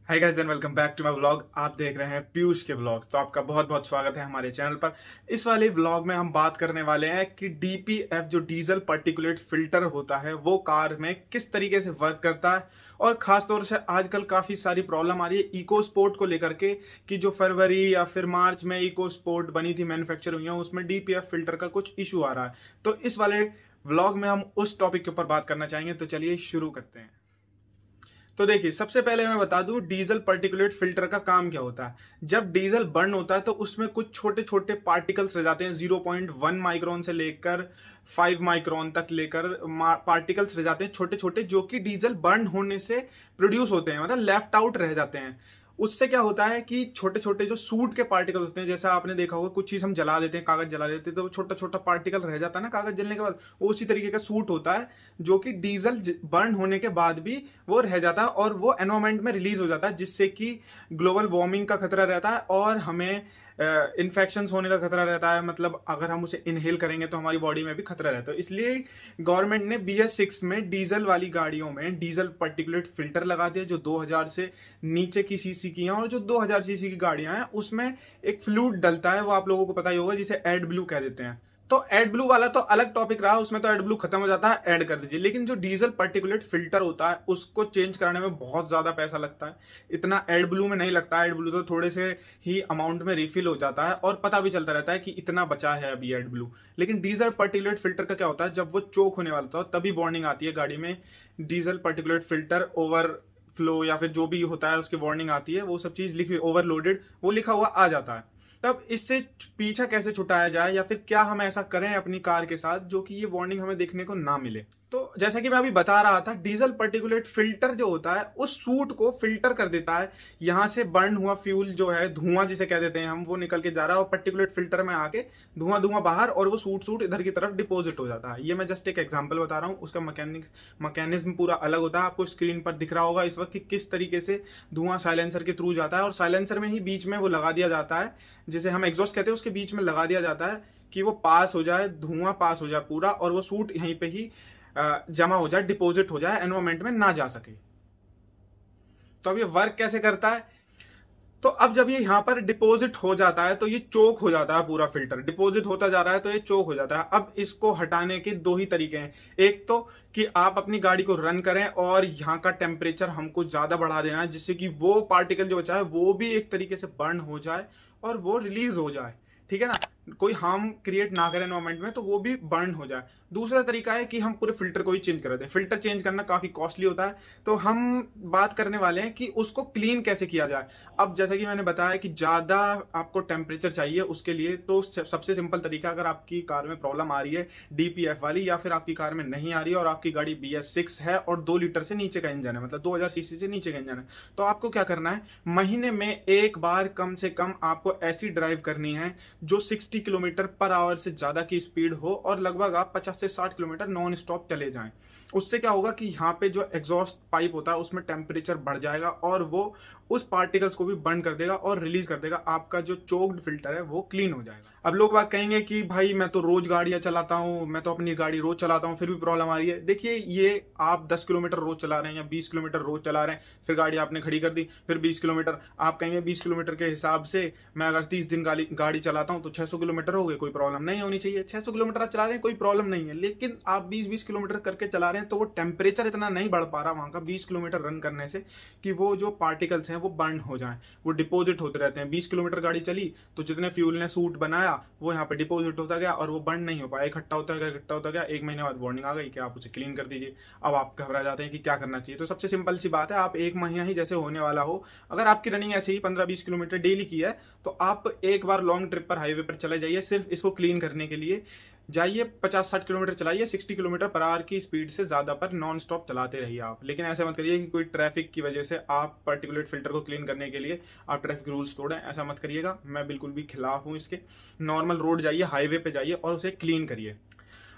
Hi guys and welcome back to my vlog. आप देख रहे हैं पीयूष के व्लॉग्स। तो आपका बहुत बहुत स्वागत है हमारे चैनल पर। इस वाले व्लॉग में हम बात करने वाले हैं कि डीपीएफ जो डीजल पार्टिकुलेट फिल्टर होता है वो कार में किस तरीके से वर्क करता है, और खासतौर से आजकल काफी सारी प्रॉब्लम आ रही है इको स्पोर्ट को लेकर के कि जो फरवरी या फिर मार्च में इको स्पोर्ट बनी थी, मैन्युफैक्चर हुई है, उसमें डीपीएफ फिल्टर का कुछ इशू आ रहा है। तो इस वाले व्लॉग में हम उस टॉपिक के ऊपर बात करना चाहेंगे। तो चलिए शुरू करते हैं। तो देखिए, सबसे पहले मैं बता दूं डीजल पार्टिकुलेट फिल्टर का काम क्या होता है। जब डीजल बर्न होता है तो उसमें कुछ छोटे छोटे पार्टिकल्स रह जाते हैं, 0.1 माइक्रोन से लेकर 5 माइक्रोन तक लेकर पार्टिकल्स रह जाते हैं छोटे छोटे, जो कि डीजल बर्न होने से प्रोड्यूस होते हैं, मतलब लेफ्ट आउट रह जाते हैं। उससे क्या होता है कि छोटे छोटे जो सूट के पार्टिकल होते हैं, जैसा आपने देखा होगा कुछ चीज हम जला देते हैं, कागज जला देते हैं, तो छोटा छोटा पार्टिकल रह जाता है ना कागज जलने के बाद, वो उसी तरीके का सूट होता है जो कि डीजल बर्न होने के बाद भी वो रह जाता है और वो एनवायरमेंट में रिलीज हो जाता है, जिससे कि ग्लोबल वार्मिंग का खतरा रहता है और हमें इन्फेक्शन होने का खतरा रहता है। मतलब अगर हम उसे इनहेल करेंगे तो हमारी बॉडी में भी खतरा रहता है। इसलिए गवर्नमेंट ने BS6 में डीजल वाली गाड़ियों में डीजल पार्टिकुलेट फिल्टर लगा दिया, जो 2000 से नीचे की सीसी की हैं, और जो 2000 सीसी की गाड़ियां हैं उसमें एक फ्लूइड डलता है, वो आप लोगों को पता ही होगा, जिसे एड ब्लू कह देते हैं। तो एड ब्लू वाला तो अलग टॉपिक रहा, उसमें तो एड ब्लू खत्म हो जाता है, ऐड कर दीजिए। लेकिन जो डीजल पार्टिकुलेट फिल्टर होता है उसको चेंज कराने में बहुत ज्यादा पैसा लगता है। इतना एड ब्लू में नहीं लगता है, एड ब्लू तो थोड़े से ही अमाउंट में रिफिल हो जाता है और पता भी चलता रहता है कि इतना बचा है अभी एड ब्लू। लेकिन डीजल पार्टिकुलेट फिल्टर का क्या होता है, जब वो चोक होने वाला होता है तभी वार्निंग आती है गाड़ी में, diesel particulate filter over flow या फिर जो भी होता है उसकी वार्निंग आती है, वो सब चीज लिखी ओवरलोडेड वो लिखा हुआ आ जाता है। तब इससे पीछा कैसे छुटाया जाए, या फिर क्या हम ऐसा करें अपनी कार के साथ जो कि ये वार्निंग हमें देखने को ना मिले। तो जैसा कि मैं अभी बता रहा था, डीजल पार्टिकुलेट फिल्टर जो होता है उस सूट को फिल्टर कर देता है। यहां से बर्न हुआ फ्यूल जो है, धुआं जिसे कह देते हैं हम, वो निकल के जा रहा है और पार्टिकुलेट फिल्टर में आके धुआं धुआं बाहर, और वो सूट इधर की तरफ डिपोजिट हो जाता है। ये मैं जस्ट एक एग्जांपल बता रहा हूँ, उसका मैकेनिज्म पूरा अलग होता है। आपको स्क्रीन पर दिख रहा होगा इस वक्त कि किस तरीके से धुआं साइलेंसर के थ्रू जाता है, और साइलेंसर में ही बीच में वो लगा दिया जाता है, जिसे हम एग्जॉस्ट कहते हैं, उसके बीच में लगा दिया जाता है कि वो पास हो जाए, धुआं पास हो जाए पूरा, और वो सूट यहीं पे ही जमा हो जाए, डिपॉजिट हो जाए, एनवायरमेंट में ना जा सके। तो अब ये वर्क कैसे करता है, तो अब जब ये यहां पर डिपॉजिट हो जाता है तो ये चोक हो जाता है, पूरा फिल्टर डिपॉजिट होता जा रहा है तो ये चोक हो जाता है। अब इसको हटाने के दो ही तरीके हैं। एक तो कि आप अपनी गाड़ी को रन करें और यहाँ का टेम्परेचर हमको ज्यादा बढ़ा देना है, जिससे कि वो पार्टिकल जो बचा है वो भी एक तरीके से बर्न हो जाए और वो रिलीज हो जाए, ठीक है ना, कोई हार्म क्रिएट ना करे एनवायरमेंट में, तो वो भी बर्न हो जाए। दूसरा तरीका है कि हम पूरे फिल्टर को ही चेंज कर दें। फिल्टर चेंज करना काफी कॉस्टली होता है, तो हम बात करने वाले हैं कि उसको क्लीन कैसे किया जाए। अब जैसा कि मैंने बताया कि ज्यादा आपको टेम्परेचर चाहिए उसके लिए, तो सबसे सिंपल तरीका, अगर आपकी कार में प्रॉब्लम आ रही है डीपीएफ वाली, या फिर आपकी कार में नहीं आ रही है और आपकी गाड़ी BS6 है और 2 लीटर से नीचे का इंजन है, मतलब 2000 सीसी से नीचे का इंजन है, तो आपको क्या करना है, महीने में एक बार कम से कम आपको ऐसी ड्राइव करनी है जो 60 किलोमीटर पर आवर से ज्यादा की स्पीड हो, और लगभग आप 50 से 60 किलोमीटर नॉन स्टॉप चले जाएं। उससे क्या होगा कि यहाँ पे जो एग्जॉस्ट पाइप होता है उसमें टेम्परेचर बढ़ जाएगा और वो उस पार्टिकल्स को भी बर्न कर देगा और रिलीज कर देगा। आपका जो चोक्ड फिल्टर है वो क्लीन हो जाएगा। अब लोग बात कहेंगे कि भाई मैं तो रोज गाड़ियां चलाता हूं, मैं तो अपनी गाड़ी रोज चलाता हूं, फिर भी प्रॉब्लम आ रही है। देखिए, ये आप 10 किलोमीटर रोज चला रहे हैं या 20 किलोमीटर रोज चला रहे हैं, फिर गाड़ी आपने खड़ी कर दी, फिर 20 किलोमीटर, आप कहेंगे 20 किलोमीटर के हिसाब से मैं अगर 30 दिन गाड़ी चलाता हूं तो 600 किलोमीटर हो गए, कोई प्रॉब्लम नहीं होनी चाहिए। 600 किलोमीटर आप चला रहे हैं, कोई प्रॉब्लम नहीं है, लेकिन आप 20-20 किलोमीटर करके चला रहे हैं तो वो टेम्परेचर इतना नहीं बढ़ पा रहा वहां का 20 किलोमीटर रन करने से कि वो जो पार्टिकल्स हैं वो बर्न हो जाए, वो डिपॉजिट होते रहते हैं। 20 किलोमीटर गाड़ी चली तो जितने फ्यूल ने सूट बनाया वो यहाँ पे डिपॉजिट होता गया और वो बर्न नहीं हो पाया, इकट्ठा होता गया, इकट्ठा होता गया। एक महीने बाद वार्निंग आ गई कि आप उसे क्लीन कर दीजिए। अब आप घबरा जाते हैं कि क्या करना चाहिए। तो सबसे सिंपल सी बात है, आप एक महीना ही जैसे होने वाला हो, अगर आपकी रनिंग ऐसे ही 15-20 किलोमीटर डेली की है, तो आप एक बार लॉन्ग ट्रिप पर हाईवे पर चले जाइए, सिर्फ इसको क्लीन करने के लिए जाइए। 50-60 किलोमीटर चलाइए, 60 किलोमीटर पर आवर की स्पीड से ज्यादा पर नॉन स्टॉप चलाते रहिए आप। लेकिन ऐसे मत करिए कि कोई ट्रैफिक की वजह से आप पार्टिकुलेट फिल्टर को क्लीन करने के लिए आप ट्रैफिक रूल्स तोड़ें, ऐसा मत करिएगा। मैं बिल्कुल भी खिलाफ हूं इसके। नॉर्मल रोड जाइए, हाईवे पे जाइए और उसे क्लीन करिए।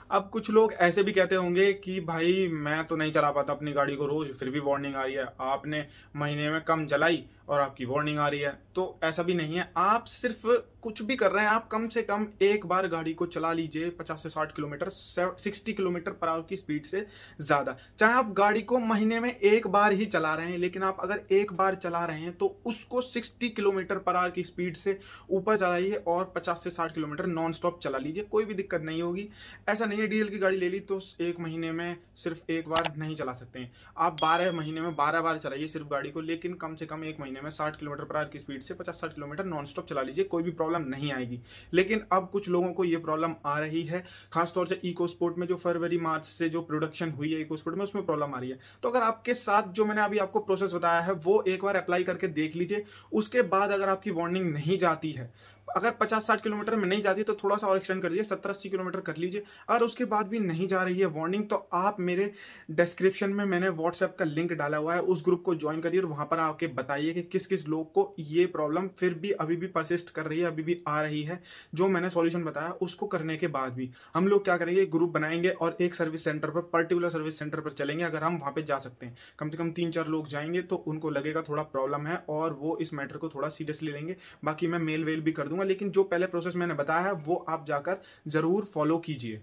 अब कुछ लोग ऐसे भी कहते होंगे कि भाई मैं तो नहीं चला पाता अपनी गाड़ी को रोज, फिर भी वार्निंग आ रही है, आपने महीने में कम चलाई और आपकी वार्निंग आ रही है। तो ऐसा भी नहीं है, आप सिर्फ कुछ भी कर रहे हैं, आप कम से कम एक बार गाड़ी को चला लीजिए 50 से 60 किलोमीटर, 60 किलोमीटर पर आवर की स्पीड से ज्यादा। चाहे आप गाड़ी को महीने में एक बार ही चला रहे हैं, लेकिन आप अगर एक बार चला रहे हैं तो उसको 60 किलोमीटर पर आवर की स्पीड से ऊपर चलाइए और 50 से 60 किलोमीटर नॉन स्टॉप चला लीजिए, कोई भी दिक्कत नहीं होगी। ऐसा नहीं है डीजल की गाड़ी ले ली तो एक महीने में सिर्फ एक बार नहीं चला सकते हैं, आप 12 महीने में 12 बार चलाइए सिर्फ गाड़ी को, लेकिन कम से कम एक महीने में 60 किलोमीटर पर आवर की स्पीड से 50-60 किलोमीटर नॉन स्टॉप चला लीजिए, कोई भी प्रॉब्लम नहीं आएगी। लेकिन अब कुछ लोगों को ये प्रॉब्लम आ रही है, खासतौर से इको स्पोर्ट में, जो फरवरी मार्च से जो प्रोडक्शन हुई है इको स्पोर्ट में, उसमें प्रॉब्लम आ रही है। तो अगर आपके साथ जो मैंने अभी आपको प्रोसेस बताया है वो एक बार अप्लाई करके देख लीजिए, उसके बाद अगर आपकी वार्निंग नहीं जाती है, अगर 50-60 किलोमीटर में नहीं जाती तो थोड़ा सा और एक्सटेंड कर दीजिए, 70-80 किलोमीटर कर लीजिए। अगर उसके बाद भी नहीं जा रही है वार्निंग तो आप मेरे डिस्क्रिप्शन में मैंने व्हाट्सएप का लिंक डाला हुआ है, उस ग्रुप को ज्वाइन करिए और वहां पर आके बताइए कि किस किस लोग को ये प्रॉब्लम फिर भी अभी भी परसिस्ट कर रही है, अभी भी आ रही है। जो मैंने सॉल्यूशन बताया उसको करने के बाद भी हम लोग क्या करेंगे, ग्रुप बनाएंगे और एक सर्विस सेंटर पर, पर्टिकुलर सर्विस सेंटर पर चलेंगे। अगर हम वहां पर जा सकते हैं, कम से कम 3-4 लोग जाएंगे तो उनको लगेगा थोड़ा प्रॉब्लम है और वो इस मैटर को थोड़ा सीरियसली लेंगे। बाकी मैं मेल वेल भी कर दूंगा, लेकिन जो पहले प्रोसेस मैंने बताया है वो आप जाकर जरूर फॉलो कीजिए।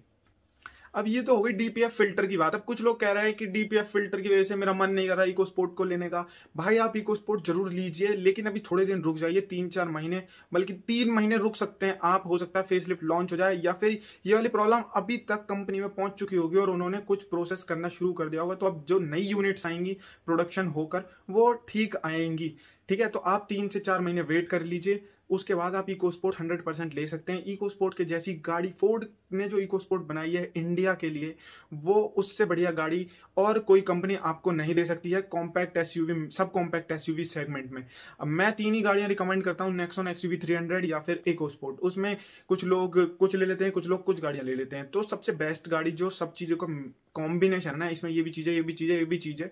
अब ये तो हो गई डीपीएफ फिल्टर की बात। अब कुछ लोग कह रहे हैं कि डीपीएफ फिल्टर की वजह से मेरा मन नहीं कर रहा इको स्पोर्ट को लेने का। भाई आप इको स्पोर्ट जरूर लीजिए, लेकिन अभी थोड़े दिन रुक जाइए, 3-4 महीने, बल्कि 3 महीने रुक सकते हैं आप। हो सकता है फेसलिफ्ट लॉन्च हो जाए या फिर ये वाली प्रॉब्लम अभी तक कंपनी में पहुंच चुकी होगी और उन्होंने कुछ प्रोसेस करना शुरू कर दिया होगा। तो अब जो नई यूनिट्स आएंगी प्रोडक्शन होकर वो ठीक आएंगी, ठीक है। तो आप 3 से 4 महीने वेट कर लीजिए, उसके बाद आप इको स्पोर्ट 100% ले सकते हैं। इको स्पोर्ट के जैसी गाड़ी, फोर्ड ने जो इको स्पोर्ट बनाई है इंडिया के लिए, वो उससे बढ़िया गाड़ी और कोई कंपनी आपको नहीं दे सकती है compact SUV, sub compact SUV segment में। अब मैं 3 ही गाड़ियां रिकमेंड करता हूँ, नेक्सॉन एक्सयूवी 300 या फिर इको स्पोर्ट। उसमें कुछ लोग कुछ ले लेते हैं, कुछ लोग कुछ गाड़ियां ले लेते हैं। तो सबसे बेस्ट गाड़ी जो सब चीजों का कॉम्बिनेशन है ना, इसमें ये भी चीज है, ये भी चीज है, ये भी चीज है,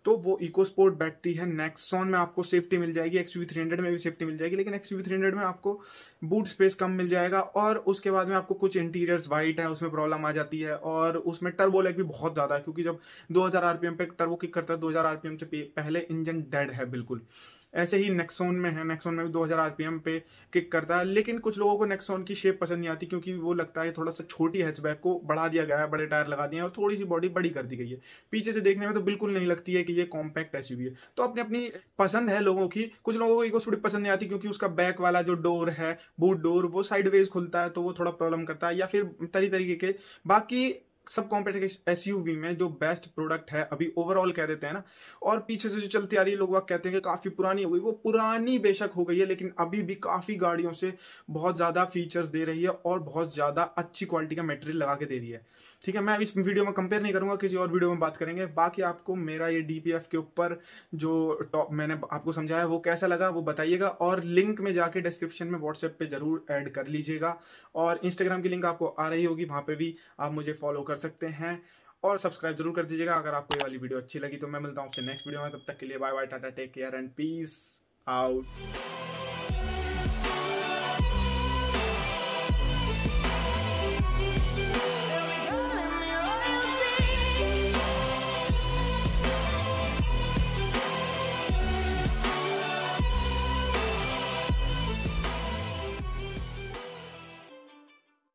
तो वो इको स्पोर्ट बैठती है। नेक्सॉन में आपको सेफ्टी मिल जाएगी, एक्सयूवी 300 में भी सेफ्टी मिल जाएगी, लेकिन एक्सयूवी 300 में आपको बूट स्पेस कम मिल जाएगा। और उसके बाद में आपको कुछ इंटीरियर्स वाइट है, उसमें प्रॉब्लम आ जाती है। और उसमें टर्बो लैग भी बहुत ज्यादा है, क्योंकि जब 2000 आरपीएम पे टर्बो किक करता है, 2000 आरपीएम से पहले इंजन डेड है बिल्कुल। ऐसे ही नेक्सॉन में है, नेक्सॉन में भी 2000 आरपीएम पे किक करता है। लेकिन कुछ लोगों को नेक्सॉन की शेप पसंद नहीं आती, क्योंकि वो लगता है थोड़ा सा छोटी हैचबैक को बढ़ा दिया गया है, बड़े टायर लगा दिए हैं और थोड़ी सी बॉडी बड़ी कर दी गई है। पीछे से देखने में तो बिल्कुल नहीं लगती है कि ये कॉम्पैक्ट एसयूवी है। तो अपनी अपनी पसंद है लोगों की। कुछ लोगों को इको स्पोर्ट पसंद नहीं आती क्योंकि उसका बैक वाला जो डोर है, बूट डोर, वो साइडवेज खुलता है, तो वो थोड़ा प्रॉब्लम करता है, या फिर तरीके के। बाकी सब कॉम्पैक्ट एसयूवी में जो बेस्ट प्रोडक्ट है अभी ओवरऑल कह देते हैं ना, और पीछे से जो चलती आ रही है, लोग वह कहते हैं कि काफी पुरानी हो गई, वो पुरानी बेशक हो गई है, लेकिन अभी भी काफी गाड़ियों से बहुत ज्यादा फीचर्स दे रही है और बहुत ज्यादा अच्छी क्वालिटी का मटेरियल लगा के दे रही है, ठीक है। मैं अभी इस वीडियो में कंपेयर नहीं करूंगा, किसी और वीडियो में बात करेंगे। बाकी आपको मेरा ये डीपीएफ के ऊपर जो टॉप मैंने आपको समझाया वो कैसा लगा वो बताइएगा, और लिंक में जाके डिस्क्रिप्शन में व्हाट्सएप पे जरूर ऐड कर लीजिएगा। और इंस्टाग्राम की लिंक आपको आ रही होगी, वहां पे भी आप मुझे फॉलो कर सकते हैं और सब्सक्राइब जरूर कर दीजिएगा अगर आपको ये वाली वीडियो अच्छी लगी। तो मैं मिलता हूँ आपसे नेक्स्ट वीडियो में, तब तक के लिए bye bye, tata, take care and peace out.